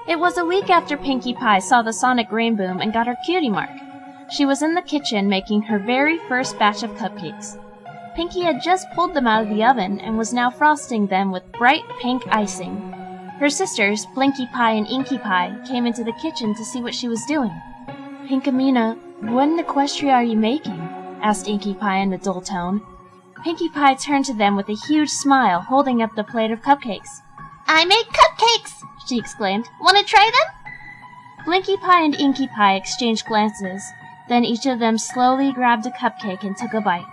It was a week after Pinkie Pie saw the sonic rainboom and got her cutie mark. She was in the kitchen making her very first batch of cupcakes. Pinkie had just pulled them out of the oven and was now frosting them with bright pink icing. Her sisters, Blinkie Pie and Inkie Pie, came into the kitchen to see what she was doing. "Pinkamena, what in equestria are you making?" asked Inkie Pie in a dull tone. Pinkie Pie turned to them with a huge smile, holding up the plate of cupcakes. "I made cupcakes!" she exclaimed. "Want to try them?" Blinkie Pie and Inkie Pie exchanged glances. Then each of them slowly grabbed a cupcake and took a bite.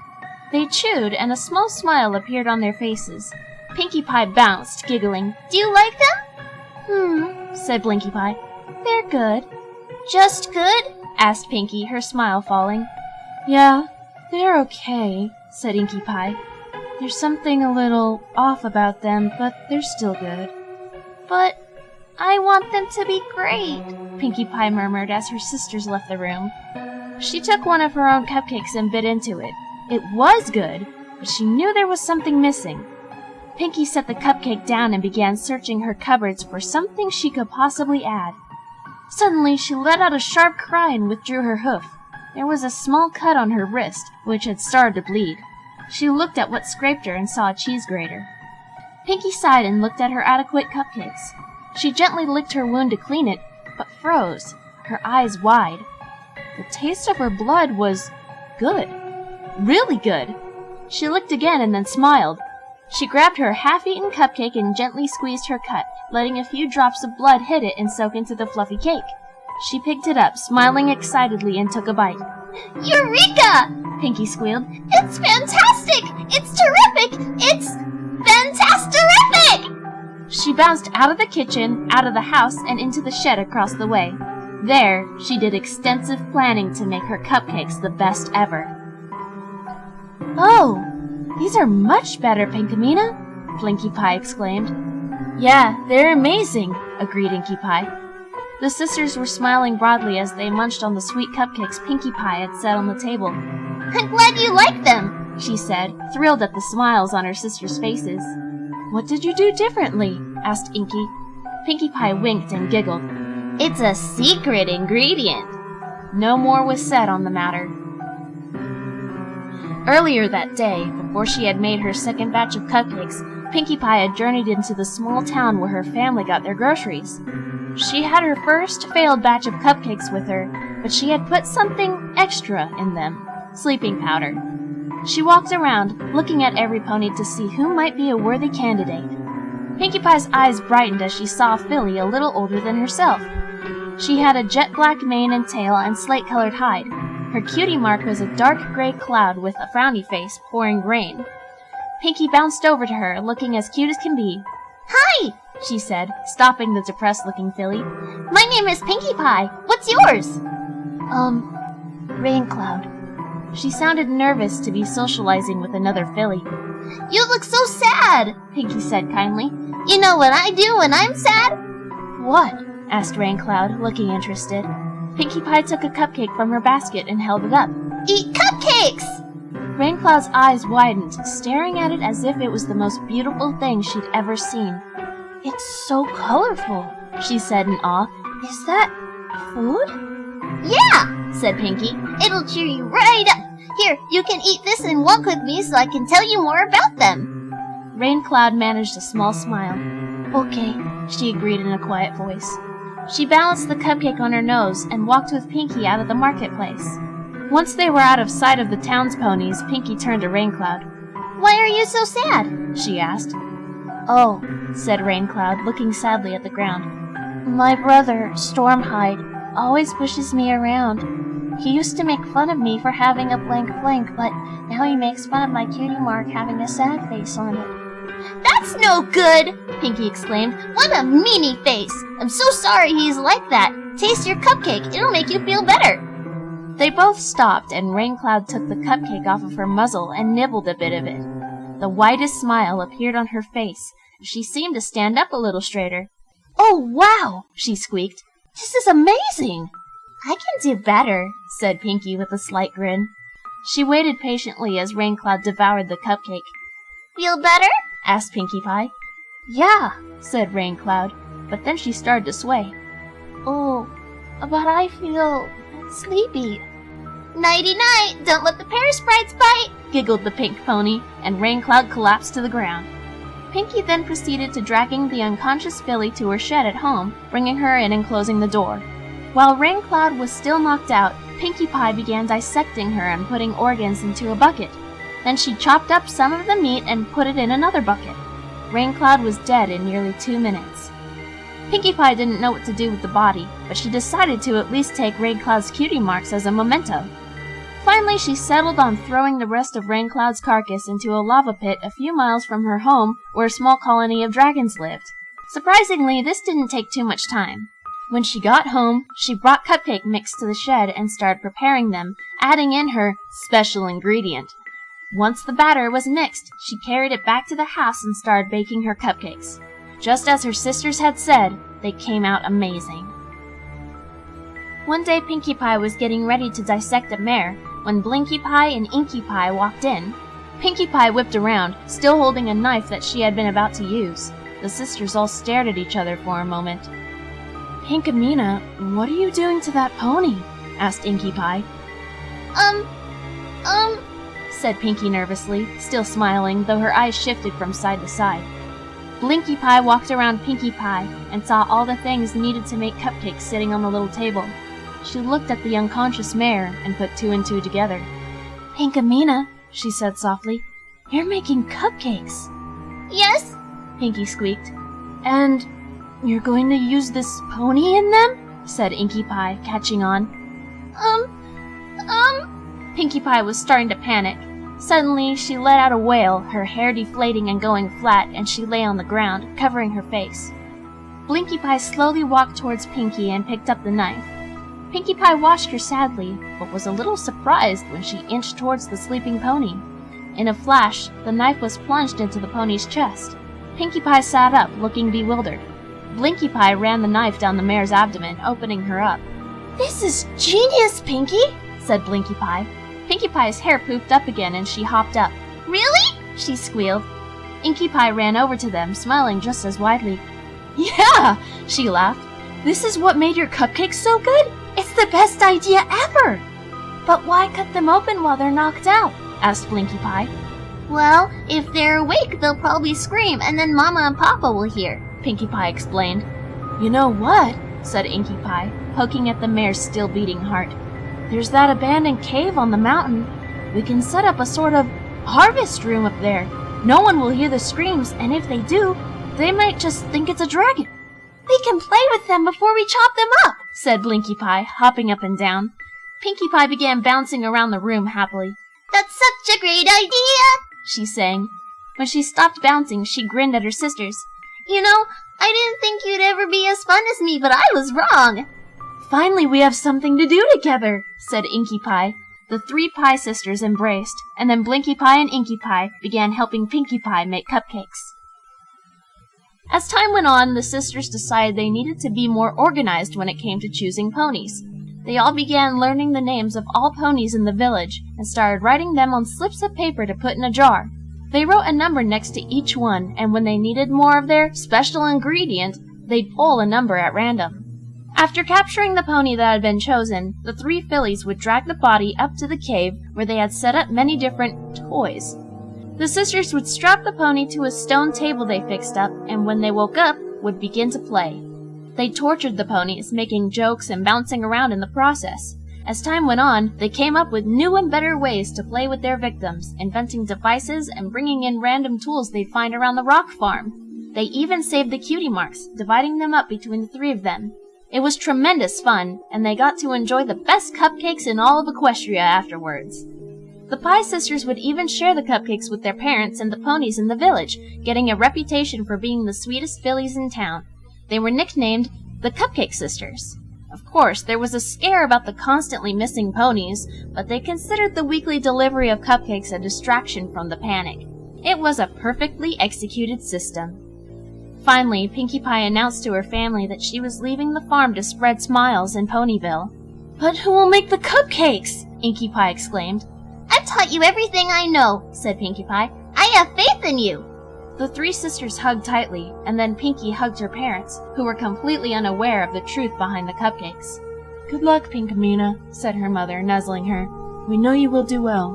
They chewed, and a small smile appeared on their faces. Pinkie Pie bounced, giggling. "Do you like them?" Said Blinkie Pie. "They're good." "Just good?" asked Pinkie, her smile falling. "Yeah, they're okay," said Inkie Pie. "There's something a little off about them, but they're still good." "But I want them to be great," Pinkie Pie murmured as her sisters left the room. She took one of her own cupcakes and bit into it. It was good, but she knew there was something missing. Pinkie set the cupcake down and began searching her cupboards for something she could possibly add. Suddenly, she let out a sharp cry and withdrew her hoof. There was a small cut on her wrist, which had started to bleed. She looked at what scraped her and saw a cheese grater. Pinkie sighed and looked at her adequate cupcakes. She gently licked her wound to clean it, but froze, her eyes wide. The taste of her blood was good. Really good. She licked again and then smiled. She grabbed her half-eaten cupcake and gently squeezed her cut, letting a few drops of blood hit it and soak into the fluffy cake. She picked it up, smiling excitedly, and took a bite. "Eureka!" Pinkie squealed. "It's fantastic! It's terrific! It's fantastic-terrific!" She bounced out of the kitchen, out of the house, and into the shed across the way. There, she did extensive planning to make her cupcakes the best ever. "Oh, these are much better, Pinkamena!" Blinkie Pie exclaimed. "Yeah, they're amazing," agreed Inkie Pie. The sisters were smiling broadly as they munched on the sweet cupcakes Pinkie Pie had set on the table. "I'm glad you like them," she said, thrilled at the smiles on her sisters' faces. "What did you do differently?" asked Inkie. Pinkie Pie winked and giggled. "It's a secret ingredient." No more was said on the matter. Earlier that day, before she had made her second batch of cupcakes, Pinkie Pie had journeyed into the small town where her family got their groceries. She had her first failed batch of cupcakes with her, but she had put something extra in them, sleeping powder. She walked around, looking at every pony to see who might be a worthy candidate. Pinkie Pie's eyes brightened as she saw Philly a little older than herself. She had a jet-black mane and tail and slate-colored hide. Her cutie mark was a dark gray cloud with a frowny face pouring rain. Pinkie bounced over to her, looking as cute as can be. "Hi!" she said, stopping the depressed-looking filly. "My name is Pinkie Pie. What's yours?" Rain Cloud." She sounded nervous to be socializing with another filly. "You look so sad," Pinkie said kindly. "You know what I do when I'm sad?" "What?" asked Rain Cloud, looking interested. Pinkie Pie took a cupcake from her basket and held it up. "Eat cupcakes!" Rain Cloud's eyes widened, staring at it as if it was the most beautiful thing she'd ever seen. "It's so colorful," she said in awe. "Is that food?" "Yeah," said Pinkie. "It'll cheer you right up. Here, you can eat this and walk with me so I can tell you more about them." Rain Cloud managed a small smile. "Okay," she agreed in a quiet voice. She balanced the cupcake on her nose and walked with Pinkie out of the marketplace. Once they were out of sight of the town's ponies, Pinkie turned to Rain Cloud. "Why are you so sad?" she asked. "Oh," said Rain Cloud, looking sadly at the ground. "My brother, Stormhide, always pushes me around. He used to make fun of me for having a blank flank, but now he makes fun of my cutie mark having a sad face on it." "That's no good!" Pinkie exclaimed. "What a meanie face! I'm so sorry he's like that. Taste your cupcake. It'll make you feel better." They both stopped, and Rain Cloud took the cupcake off of her muzzle and nibbled a bit of it. The widest smile appeared on her face, and she seemed to stand up a little straighter. "Oh, wow!" she squeaked. "This is amazing!" "I can do better," said Pinkie with a slight grin. She waited patiently as Rain Cloud devoured the cupcake. "Feel better?" asked Pinkie Pie. "Yeah," said Rain Cloud, but then she started to sway. Oh, but I feel sleepy. Nighty-night, don't let the pear sprites bite, Giggled the pink pony, and Raincloud collapsed to the ground. Pinkie then proceeded to dragging the unconscious filly to her shed at home, bringing her in and closing the door. While Raincloud was still knocked out, Pinkie Pie began dissecting her and putting organs into a bucket. Then she chopped up some of the meat and put it in another bucket. Raincloud was dead in nearly 2 minutes. Pinkie Pie didn't know what to do with the body, but she decided to at least take Raincloud's cutie marks as a memento. Finally, she settled on throwing the rest of Raincloud's carcass into a lava pit a few miles from her home where a small colony of dragons lived. Surprisingly, this didn't take too much time. When she got home, she brought cupcake mix to the shed and started preparing them, adding in her special ingredient. Once the batter was mixed, she carried it back to the house and started baking her cupcakes. Just as her sisters had said, they came out amazing. One day Pinkie Pie was getting ready to dissect a mare when Blinkie Pie and Inkie Pie walked in. Pinkie Pie whipped around, still holding a knife that she had been about to use. The sisters all stared at each other for a moment. "Pinkamena, what are you doing to that pony?" asked Inkie Pie. Said Pinkie nervously, still smiling, though her eyes shifted from side to side. Blinkie Pie walked around Pinkie Pie and saw all the things needed to make cupcakes sitting on the little table. She looked at the unconscious mare and put 2 and 2 together. "Pinkamena," she said softly, "you're making cupcakes." Yes? Pinkie squeaked. "And you're going to use this pony in them?" said Inkie Pie, catching on. Pinkie Pie was starting to panic. Suddenly, she let out a wail, her hair deflating and going flat, and she lay on the ground, covering her face. Blinkie Pie slowly walked towards Pinkie and picked up the knife. Pinkie Pie watched her sadly, but was a little surprised when she inched towards the sleeping pony. In a flash, the knife was plunged into the pony's chest. Pinkie Pie sat up, looking bewildered. Blinkie Pie ran the knife down the mare's abdomen, opening her up. "This is genius, Pinkie," said Blinkie Pie. Pinkie Pie's hair poofed up again and she hopped up. Really? She squealed. Inkie Pie ran over to them, smiling just as widely. "Yeah!" she laughed. "This is what made your cupcakes so good? It's the best idea ever!" "But why cut them open while they're knocked out?" asked Blinkie Pie. Well, if they're awake, they'll probably scream, and then Mama and Papa will hear, Pinkie Pie explained. "You know what?" said Inkie Pie, poking at the mare's still beating heart. "There's that abandoned cave on the mountain. We can set up a sort of harvest room up there. No one will hear the screams, and if they do, they might just think it's a dragon." "We can play with them before we chop them up," said Blinkie Pie, hopping up and down. Pinkie Pie began bouncing around the room happily. "That's such a great idea," she sang. When she stopped bouncing, she grinned at her sisters. "You know, I didn't think you'd ever be as fun as me, but I was wrong." "Finally we have something to do together," said Inkie Pie. The 3 Pie sisters embraced, and then Blinkie Pie and Inkie Pie began helping Pinkie Pie make cupcakes. As time went on, the sisters decided they needed to be more organized when it came to choosing ponies. They all began learning the names of all ponies in the village and started writing them on slips of paper to put in a jar. They wrote a number next to each one, and when they needed more of their special ingredient, they'd pull a number at random. After capturing the pony that had been chosen, the 3 fillies would drag the body up to the cave where they had set up many different toys. The sisters would strap the pony to a stone table they fixed up, and when they woke up, would begin to play. They tortured the ponies, making jokes and bouncing around in the process. As time went on, they came up with new and better ways to play with their victims, inventing devices and bringing in random tools they'd find around the rock farm. They even saved the cutie marks, dividing them up between the 3 of them. It was tremendous fun, and they got to enjoy the best cupcakes in all of Equestria afterwards. The Pie sisters would even share the cupcakes with their parents and the ponies in the village, getting a reputation for being the sweetest fillies in town. They were nicknamed the Cupcake Sisters. Of course, there was a scare about the constantly missing ponies, but they considered the weekly delivery of cupcakes a distraction from the panic. It was a perfectly executed system. Finally, Pinkie Pie announced to her family that she was leaving the farm to spread smiles in Ponyville. "But who will make the cupcakes?" Inkie Pie exclaimed. "I've taught you everything I know," said Pinkie Pie. "I have faith in you." The three sisters hugged tightly, and then Pinkie hugged her parents, who were completely unaware of the truth behind the cupcakes. "Good luck, Pinkamena," said her mother, nuzzling her. "We know you will do well."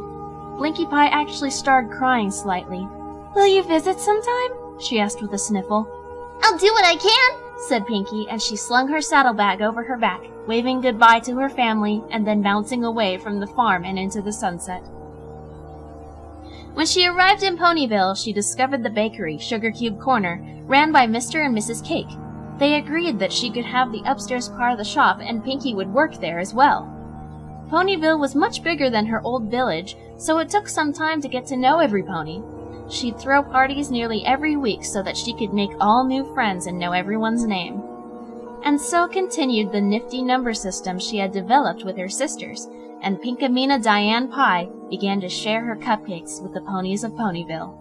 Blinkie Pie actually started crying slightly. "Will you visit sometime?" she asked with a sniffle. I'll do what I can, said Pinkie, and she slung her saddlebag over her back, waving goodbye to her family and then bouncing away from the farm and into the sunset. When she arrived in Ponyville, she discovered the bakery, Sugar Cube Corner, ran by Mr. and Mrs. Cake. They agreed that she could have the upstairs part of the shop and Pinkie would work there as well. Ponyville was much bigger than her old village, so it took some time to get to know every pony. She'd throw parties nearly every week so that she could make all new friends and know everyone's name. And so continued the nifty number system she had developed with her sisters, and Pinkamena Diane Pie began to share her cupcakes with the ponies of Ponyville.